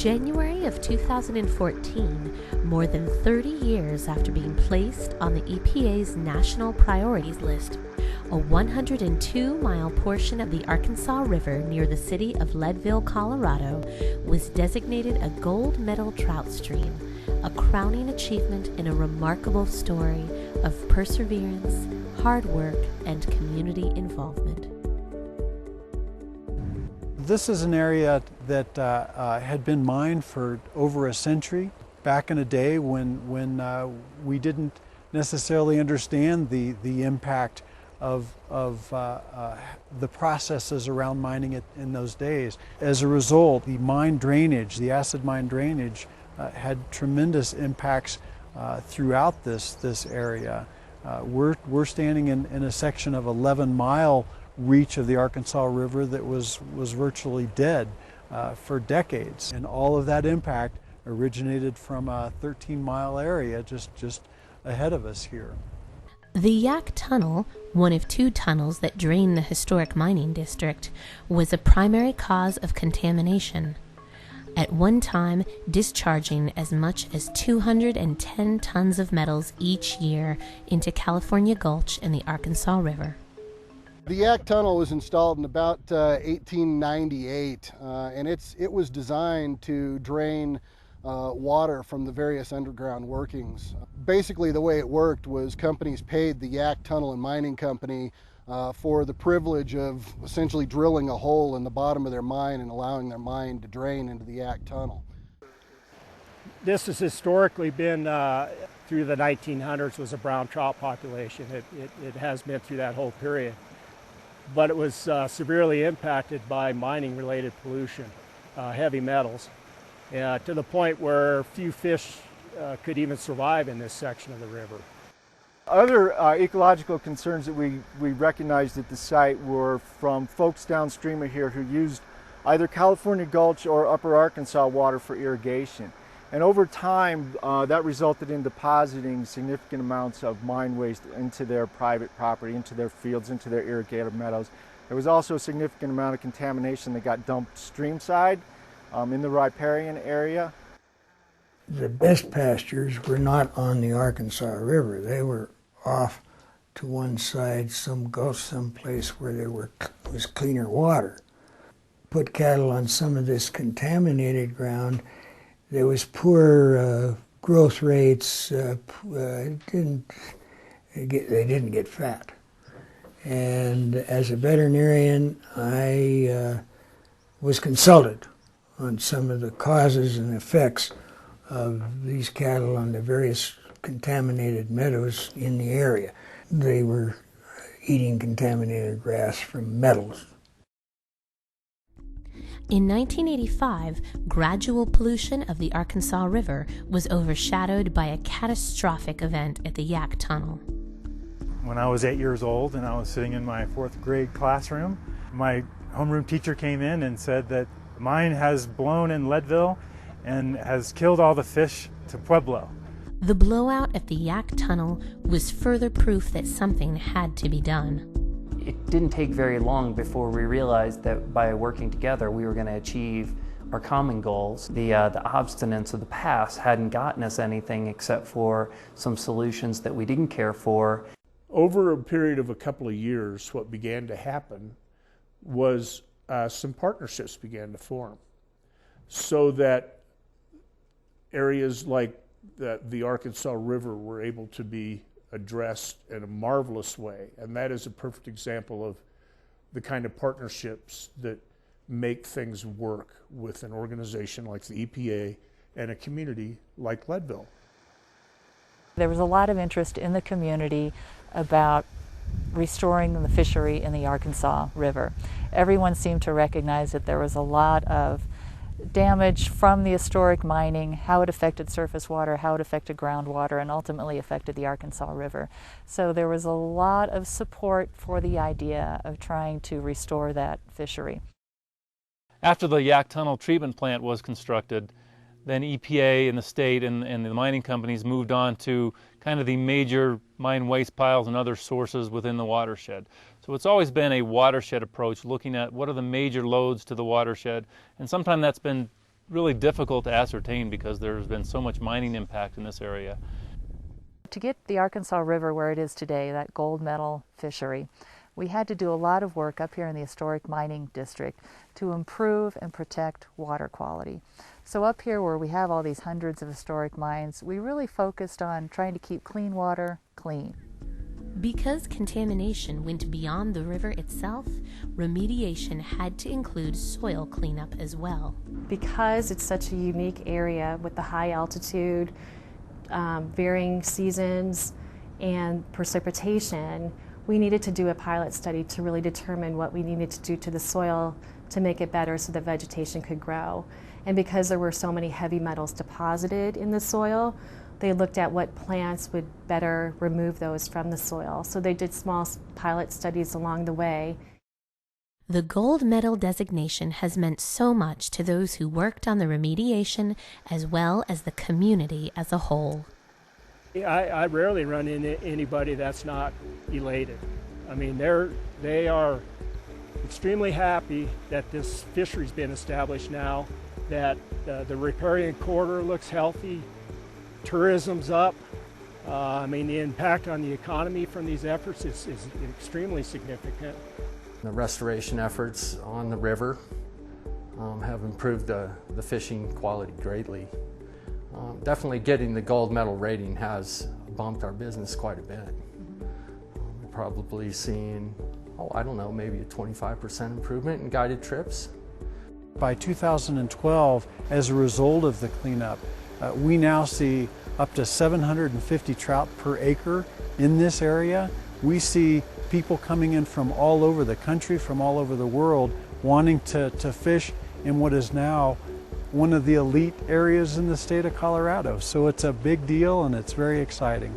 January of 2014, more than 30 years after being placed on the EPA's National Priorities List, a 102-mile portion of the Arkansas River near the city of Leadville, Colorado, was designated a Gold Medal Trout Stream, a crowning achievement in a remarkable story of perseverance, hard work, and community involvement. This is an area that had been mined for over a century. Back in a day when we didn't necessarily understand the impact of the processes around mining it in those days. As a result, the mine drainage, the acid mine drainage, had tremendous impacts throughout this area. We're standing in a section of 11-mile reach of the Arkansas River that was virtually dead for decades, and all of that impact originated from a 13-mile area just ahead of us here. The Yak Tunnel, one of two tunnels that drain the historic mining district, was a primary cause of contamination, at one time discharging as much as 210 tons of metals each year into California Gulch and the Arkansas River. The Yak Tunnel was installed in about 1898, and it was designed to drain water from the various underground workings. Basically, the way it worked was companies paid the Yak Tunnel and Mining Company for the privilege of essentially drilling a hole in the bottom of their mine and allowing their mine to drain into the Yak Tunnel. This has historically been, through the 1900s, was a brown trout population. It has been through that whole period. But it was severely impacted by mining-related pollution, heavy metals, to the point where few fish could even survive in this section of the river. Other ecological concerns that we recognized at the site were from folks downstream of here who used either California Gulch or Upper Arkansas water for irrigation. And over time, that resulted in depositing significant amounts of mine waste into their private property, into their fields, into their irrigated meadows. There was also a significant amount of contamination that got dumped streamside in the riparian area. The best pastures were not on the Arkansas River. They were off to one side, some gulch, someplace where there was cleaner water. Put cattle on some of this contaminated ground. There was poor growth rates. They didn't get fat. And as a veterinarian, I was consulted on some of the causes and effects of these cattle on the various contaminated meadows in the area. They were eating contaminated grass from metals. In 1985, gradual pollution of the Arkansas River was overshadowed by a catastrophic event at the Yak Tunnel. When I was 8 years old and I was sitting in my 4th grade classroom, my homeroom teacher came in and said that the mine has blown in Leadville and has killed all the fish to Pueblo. The blowout at the Yak Tunnel was further proof that something had to be done. It didn't take very long before we realized that by working together we were going to achieve our common goals. The obstinance of the past hadn't gotten us anything except for some solutions that we didn't care for. Over a period of a couple of years, what began to happen was some partnerships began to form, so that areas like the Arkansas River were able to be addressed in a marvelous way. And that is a perfect example of the kind of partnerships that make things work with an organization like the EPA and a community like Leadville. There was a lot of interest in the community about restoring the fishery in the Arkansas River. Everyone seemed to recognize that there was a lot of damage from the historic mining, how it affected surface water, how it affected groundwater, and ultimately affected the Arkansas River. So there was a lot of support for the idea of trying to restore that fishery. After the Yak Tunnel treatment plant was constructed, then EPA and the state and the mining companies moved on to kind of the major mine waste piles and other sources within the watershed. So it's always been a watershed approach, looking at what are the major loads to the watershed, and sometimes that's been really difficult to ascertain because there's been so much mining impact in this area. To get the Arkansas River where it is today, that gold medal fishery, we had to do a lot of work up here in the historic mining district to improve and protect water quality. So up here where we have all these hundreds of historic mines, we really focused on trying to keep clean water clean. Because contamination went beyond the river itself, remediation had to include soil cleanup as well. Because it's such a unique area with the high altitude, varying seasons, and precipitation, we needed to do a pilot study to really determine what we needed to do to the soil to make it better so that vegetation could grow. And because there were so many heavy metals deposited in the soil, they looked at what plants would better remove those from the soil. So they did small pilot studies along the way. The gold medal designation has meant so much to those who worked on the remediation as well as the community as a whole. I rarely run into anybody that's not elated. I mean, they are extremely happy that this fishery's been established now, that the riparian corridor looks healthy, tourism's up. I mean, the impact on the economy from these efforts is extremely significant. The restoration efforts on the river have improved the fishing quality greatly. Definitely getting the gold medal rating has bumped our business quite a bit. We're probably seeing, I don't know, maybe a 25% improvement in guided trips. By 2012, as a result of the cleanup, we now see up to 750 trout per acre in this area. We see people coming in from all over the country, from all over the world, wanting to fish in what is now one of the elite areas in the state of Colorado. So it's a big deal and it's very exciting.